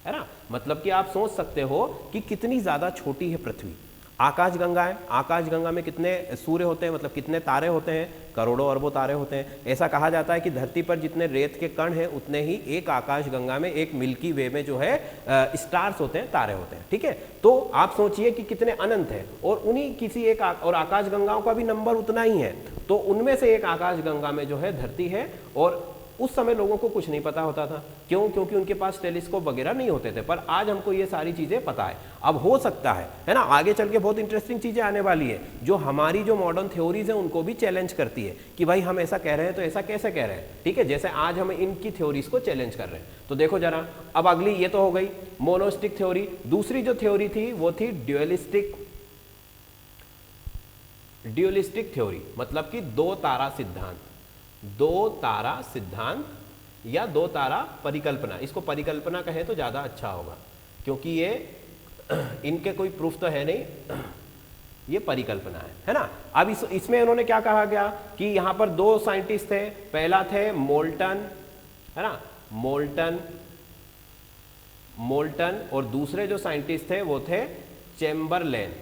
है ना। मतलब कि आप सोच सकते हो कि कितनी ज्यादा छोटी है पृथ्वी। आकाश गंगा है, आकाश गंगा में कितने सूर्य होते हैं, मतलब कितने तारे होते हैं, करोड़ों अरबों तारे होते हैं। ऐसा कहा जाता है कि धरती पर जितने रेत के कण हैं उतने ही एक आकाश गंगा में, एक मिल्की वे में जो है स्टार्स होते हैं, तारे होते हैं। ठीक है, तो आप सोचिए कि कितने अनंत है, और उन्हीं किसी एक और आकाश गंगाओं का भी नंबर उतना ही है। तो उनमें से एक आकाश गंगा में जो है धरती है, और उस समय लोगों को कुछ नहीं पता होता था। क्यों? क्योंकि उनके पास टेलीस्कोप वगैरह नहीं होते थे। पर आज हमको ये सारी चीजें पता है। अब हो सकता है ना, आगे चल के बहुत इंटरेस्टिंग चीजें आने वाली है जो हमारी जो मॉडर्न थ्योरीज है उनको भी चैलेंज करती है कि भाई हम ऐसा कह रहे हैं तो ऐसा कैसे कह रहे हैं। ठीक है, जैसे आज हम इनकी थ्योरीज को चैलेंज कर रहे हैं। तो देखो जरा, अब अगली ये तो हो गई मोनोस्टिक थ्योरी। दूसरी जो थ्योरी थी वो थी ड्यूलिस्टिक थ्योरी, मतलब कि दो तारा सिद्धांत, दो तारा सिद्धांत या दो तारा परिकल्पना। इसको परिकल्पना कहें तो ज्यादा अच्छा होगा, क्योंकि ये इनके कोई प्रूफ तो है नहीं, ये परिकल्पना है ना। अब इसमें उन्होंने क्या कहा गया कि यहां पर दो साइंटिस्ट थे। पहला थे मोल्टन, है ना, मोल्टन, और दूसरे जो साइंटिस्ट थे वो थे चेम्बरलेन।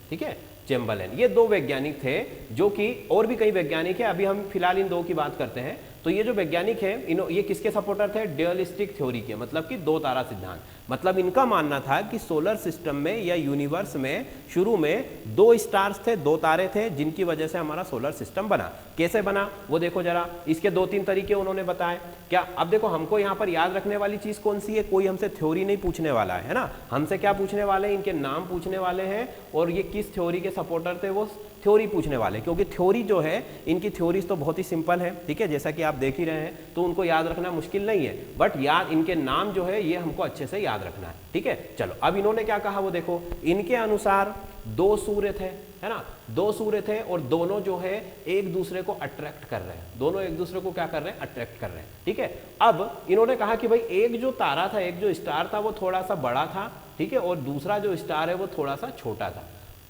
ठीक है, चेम्बरलेन। ये दो वैज्ञानिक थे, जो कि और भी कई वैज्ञानिक है, अभी हम फिलहाल इन दो की बात करते हैं। तो ये जो वैज्ञानिक है ये किसके सपोर्टर थे? ड्यूलिस्टिक थ्योरी के, मतलब कि दो तारा सिद्धांत। मतलब इनका मानना था कि सोलर सिस्टम में या यूनिवर्स में शुरू में दो स्टार्स थे, दो तारे थे, जिनकी वजह से हमारा सोलर सिस्टम बना। कैसे बना वो देखो जरा, इसके 2-3 तरीके उन्होंने बताए। क्या? अब देखो हमको यहाँ पर याद रखने वाली चीज कौन सी है? कोई हमसे थ्योरी नहीं पूछने वाला है ना, हमसे क्या पूछने वाले हैं? इनके नाम पूछने वाले हैं और ये किस थ्योरी के सपोर्टर थे वो थ्योरी पूछने वाले, क्योंकि थ्योरी जो है इनकी थ्योरीज तो बहुत ही सिंपल है। ठीक है, जैसा कि आप देख ही रहे हैं, तो उनको याद रखना मुश्किल नहीं है, बट याद इनके नाम जो है ये हमको अच्छे से याद रखना है। ठीक है, चलो अब इन्होंने क्या कहा वो देखो। इनके अनुसार दो सूर्य थे, है ना, दो सूर्य थे और दोनों जो है एक दूसरे को अट्रैक्ट कर रहे हैं, दोनों एक दूसरे को क्या कर रहे हैं? अट्रैक्ट कर रहे हैं। ठीक है, अब इन्होंने कहा कि भाई एक जो तारा था, एक जो स्टार था वो थोड़ा सा बड़ा था, ठीक है, और दूसरा जो स्टार है वो थोड़ा सा छोटा था।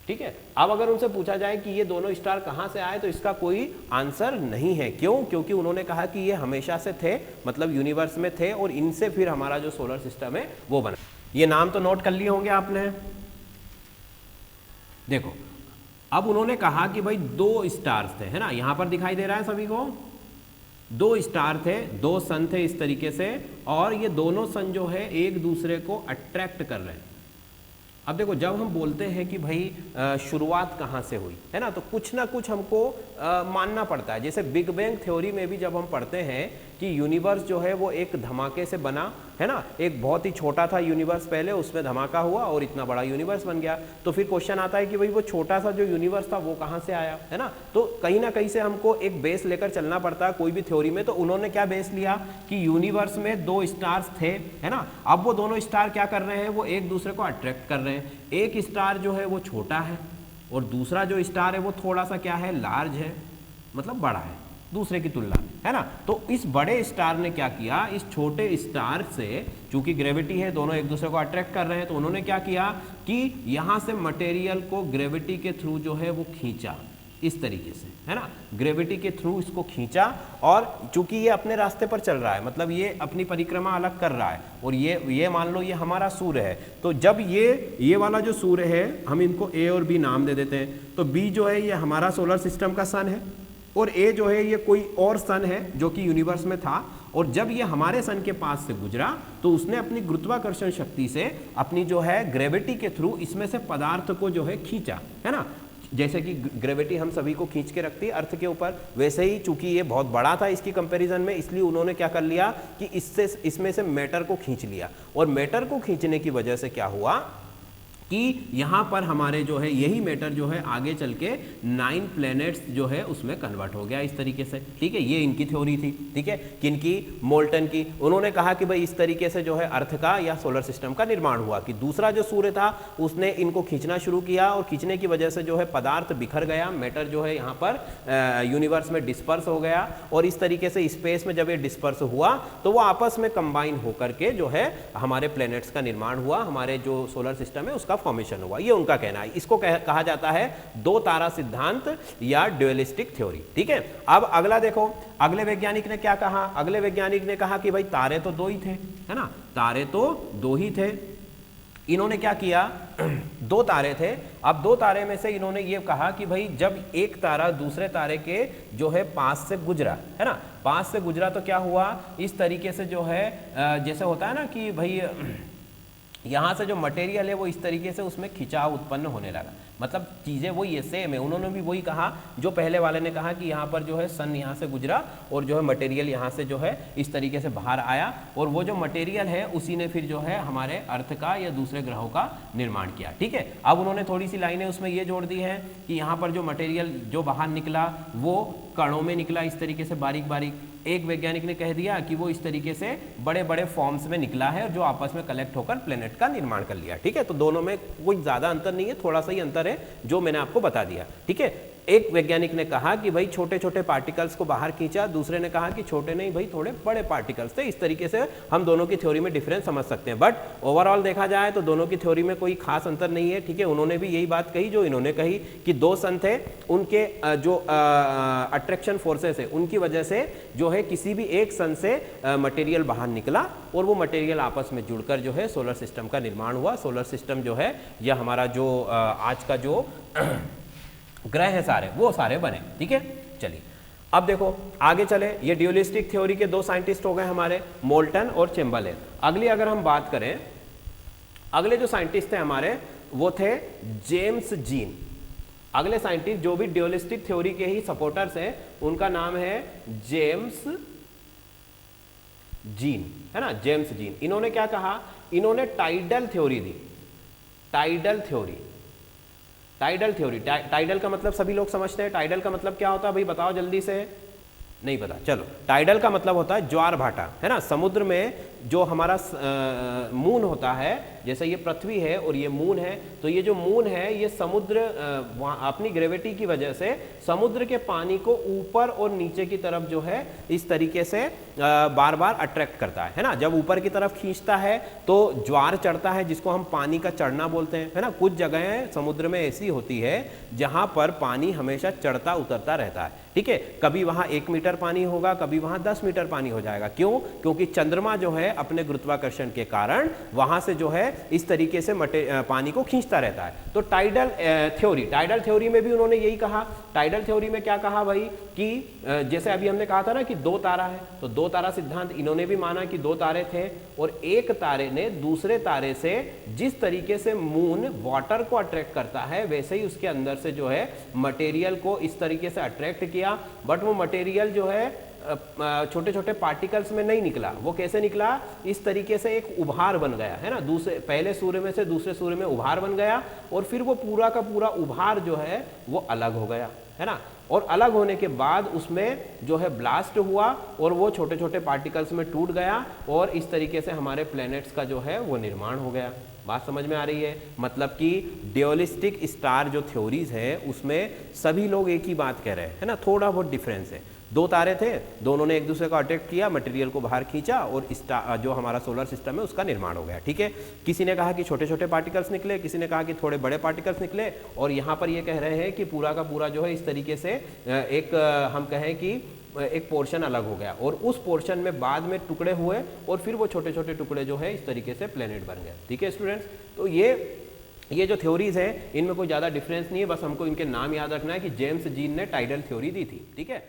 ठीक है। अब अगर उनसे पूछा जाए कि ये दोनों स्टार कहाँ से आए, तो इसका कोई आंसर नहीं है। क्यों? क्योंकि उन्होंने कहा कि ये हमेशा से थे, मतलब यूनिवर्स में थे, और इनसे फिर हमारा जो सोलर सिस्टम है वो बना। ये नाम तो नोट कर लिए होंगे आपने। देखो, अब उन्होंने कहा कि भाई 2 स्टार्स थे, है ना, यहां पर दिखाई दे रहा है सभी को, 2 स्टार थे, 2 सन थे इस तरीके से, और ये दोनों सन जो है एक दूसरे को अट्रैक्ट कर रहे हैं। अब देखो, जब हम बोलते हैं कि भाई शुरुआत कहाँ से हुई, है ना, तो कुछ ना कुछ हमको मानना पड़ता है। जैसे बिग बैंग थ्योरी में भी जब हम पढ़ते हैं कि यूनिवर्स जो है वो एक धमाके से बना, है ना, एक बहुत ही छोटा था यूनिवर्स पहले, उसमें धमाका हुआ और इतना बड़ा यूनिवर्स बन गया। तो फिर क्वेश्चन आता है कि भाई वो छोटा सा जो यूनिवर्स था वो कहाँ से आया, है ना। तो कहीं ना कहीं से हमको एक बेस लेकर चलना पड़ता है कोई भी थ्योरी में। तो उन्होंने क्या बेस लिया कि यूनिवर्स में 2 स्टार्स थे, है ना। अब वो दोनों स्टार क्या कर रहे हैं, वो एक दूसरे को अट्रैक्ट कर रहे हैं। एक स्टार जो है वो छोटा है और दूसरा जो स्टार है वो थोड़ा सा क्या है, लार्ज है, मतलब बड़ा है दूसरे की तुलना में, है ना। तो इस बड़े स्टार ने क्या किया, इस छोटे स्टार से, चूंकि ग्रेविटी है, दोनों एक दूसरे को अट्रैक्ट कर रहे हैं, तो उन्होंने क्या किया कि यहां से मटेरियल को ग्रेविटी के थ्रू जो है वो खींचा इस तरीके से, है ना, ग्रेविटी के थ्रू इसको खींचा। और चूंकि ये अपने रास्ते पर चल रहा है, मतलब ये अपनी परिक्रमा अलग कर रहा है, और ये मान लो ये हमारा सूर्य है, तो जब ये वाला जो सूर्य है, हम इनको ए और बी नाम दे देते हैं, तो बी जो है ये हमारा सोलर सिस्टम का सन है, और ए जो है ये कोई और सन है जो कि यूनिवर्स में था। और जब ये हमारे सन के पास से गुजरा तो उसने अपनी गुरुत्वाकर्षण शक्ति से, अपनी जो है ग्रेविटी के थ्रू, इसमें से पदार्थ को जो है खींचा, है ना। जैसे कि ग्रेविटी हम सभी को खींच के रखती है अर्थ के ऊपर, वैसे ही चूंकि ये बहुत बड़ा था इसकी कंपैरिजन में, इसलिए उन्होंने क्या कर लिया कि इसमें से मैटर को खींच लिया। और मैटर को खींचने की वजह से क्या हुआ कि यहाँ पर हमारे जो है यही मैटर जो है आगे चल के 9 प्लैनेट्स जो है उसमें कन्वर्ट हो गया इस तरीके से, ठीक है। ये इनकी थ्योरी थी, ठीक है, किनकी, मोल्टन की। उन्होंने कहा कि भाई इस तरीके से जो है अर्थ का या सोलर सिस्टम का निर्माण हुआ, कि दूसरा जो सूर्य था उसने इनको खींचना शुरू किया, और खींचने की वजह से जो है पदार्थ बिखर गया, मैटर जो है यहाँ पर यूनिवर्स में डिस्पर्स हो गया, और इस तरीके से स्पेस में जब ये डिस्पर्स हुआ तो वो आपस में कंबाइन होकर के जो है हमारे प्लैनेट्स का निर्माण हुआ, हमारे जो सोलर सिस्टम है उसका फॉर्मेशन हुआ। ये उनका कहना है। इसको कहा जाता है 2 तारा सिद्धांत या ड्यूअलिस्टिक थ्योरी, ठीक है। अब अगला देखो, अगले वैज्ञानिक ने क्या कहा। अगले वैज्ञानिक ने कहा कि भाई तारे तो 2 ही थे, है ना, तारे तो 2 ही थे। इन्होंने क्या किया, 2 तारे थे। अब 2 तारे में से इन्होंने ये कहा कि भाई जब एक तारा दूसरे तारे के जो है पास से गुजरा, है ना, पास से गुजरा तो क्या हुआ, इस तरीके से जो है जैसे होता है ना कि भाई यहाँ से जो मटेरियल है वो इस तरीके से उसमें खिंचाव उत्पन्न होने लगा, मतलब चीज़ें वही है, सेम है। उन्होंने भी वही कहा जो पहले वाले ने कहा कि यहाँ पर जो है सन यहाँ से गुजरा और जो है मटेरियल यहाँ से जो है इस तरीके से बाहर आया, और वो जो मटेरियल है उसी ने फिर जो है हमारे अर्थ का या दूसरे ग्रहों का निर्माण किया, ठीक है। अब उन्होंने थोड़ी सी लाइनें उसमें ये जोड़ दी हैं कि यहाँ पर जो मटेरियल जो बाहर निकला वो कणों में निकला, इस तरीके से बारीक बारीक। एक वैज्ञानिक ने कह दिया कि वो इस तरीके से बड़े बड़े फॉर्म्स में निकला है, जो आपस में कलेक्ट होकर प्लेनेट का निर्माण कर लिया, ठीक है। तो दोनों में कोई ज्यादा अंतर नहीं है, थोड़ा सा ही अंतर है जो मैंने आपको बता दिया, ठीक है। एक वैज्ञानिक ने कहा कि भाई छोटे छोटे पार्टिकल्स को बाहर खींचा, दूसरे ने कहा कि छोटे नहीं भाई थोड़े बड़े पार्टिकल्स थे। इस तरीके से हम दोनों की थ्योरी में डिफरेंस समझ सकते हैं, बट ओवरऑल देखा जाए तो दोनों की थ्योरी में कोई खास अंतर नहीं है, ठीक है। उन्होंने भी यही बात कही जो इन्होंने कही कि 2 सन थे, उनके जो अट्रैक्शन फोर्सेस है उनकी वजह से जो है किसी भी एक सन से मटेरियल बाहर निकला और वो मटेरियल आपस में जुड़कर जो है सोलर सिस्टम का निर्माण हुआ। सोलर सिस्टम जो है या हमारा जो आज का जो ग्रह है सारे वो सारे बने, ठीक है। चलिए अब देखो आगे चले, ये ड्यूअलिस्टिक थ्योरी के 2 साइंटिस्ट हो गए हमारे, मोल्टन और चैम्बरलेन। अगली अगर हम बात करें, अगले जो साइंटिस्ट थे हमारे वो थे जेम्स जीन। अगले साइंटिस्ट जो भी ड्यूअलिस्टिक थ्योरी के ही सपोर्टर्स हैं उनका नाम है जेम्स जीन, है ना, जेम्स जीन। इन्होंने क्या कहा, इन्होंने टाइडल थ्योरी दी, tidal theory. Tidal theory, tidal का मतलब सभी लोग समझते हैं, टाइडल का मतलब क्या होता है भाई बताओ जल्दी से, नहीं पता, चलो। टाइडल का मतलब होता है ज्वार भाटा, है ना। समुद्र में जो हमारा मून होता है जैसे ये पृथ्वी है और ये मून है, तो ये जो मून है ये समुद्र अपनी ग्रेविटी की वजह से समुद्र के पानी को ऊपर और नीचे की तरफ जो है इस तरीके से बार बार अट्रैक्ट करता है ना। जब ऊपर की तरफ खींचता है तो ज्वार चढ़ता है, जिसको हम पानी का चढ़ना बोलते हैं, है ना। कुछ जगहें समुद्र में ऐसी होती है जहां पर पानी हमेशा चढ़ता उतरता रहता है, ठीक है। कभी वहां 1 मीटर पानी होगा, कभी वहां 10 मीटर पानी हो जाएगा। क्यों? क्योंकि चंद्रमा जो है अपने गुरुत्वाकर्षण के कारण वहां से जो है इस तरीके से पानी को खींचता रहता है। तो टाइडल थ्योरी में भी उन्होंने यही कहा। टाइडल थ्योरी में क्या कहा भाई कि जैसे अभी हमने कहा था ना कि 2 तारा है, तो 2 तारा सिद्धांत इन्होंने भी माना कि 2 तारे थे और एक तारे ने दूसरे तारे से जिस तरीके से मून वाटर को अट्रैक्ट करता है वैसे ही उसके अंदर से जो है मटेरियल को इस तरीके से अट्रैक्ट किया, बट वो मटेरियल जो है छोटे छोटे पार्टिकल्स में नहीं निकला। वो कैसे निकला? इस तरीके से एक उभार बन गया, है ना। पहले सूर्य में से दूसरे सूर्य में उभार बन गया और फिर वो पूरा का पूरा उभार जो है वो अलग हो गया, है ना। और अलग होने के बाद उसमें जो है ब्लास्ट हुआ और वो छोटे छोटे पार्टिकल्स में टूट गया और इस तरीके से हमारे प्लैनेट्स का जो है वो निर्माण हो गया। बात समझ में आ रही है? मतलब कि ड्यूअलिस्टिक स्टार जो थ्योरीज है उसमें सभी लोग एक ही बात कह रहे हैं, है ना। थोड़ा बहुत डिफरेंस है। 2 तारे थे, दोनों ने एक दूसरे को अट्रैक्ट किया, मटेरियल को बाहर खींचा और जो हमारा सोलर सिस्टम है उसका निर्माण हो गया, ठीक है। किसी ने कहा कि छोटे छोटे पार्टिकल्स निकले, किसी ने कहा कि थोड़े बड़े पार्टिकल्स निकले, और यहाँ पर ये कह रहे हैं कि पूरा का पूरा जो है इस तरीके से एक हम कहें कि एक पोर्शन अलग हो गया और उस पोर्शन में बाद में टुकड़े हुए और फिर वो छोटे छोटे टुकड़े जो है इस तरीके से प्लेनेट बन गए, ठीक है स्टूडेंट्स। तो ये जो थ्योरीज है इनमें कोई ज़्यादा डिफरेंस नहीं है, बस हमको इनके नाम याद रखना है कि जेम्स जीन ने टाइडल थ्योरी दी थी, ठीक है।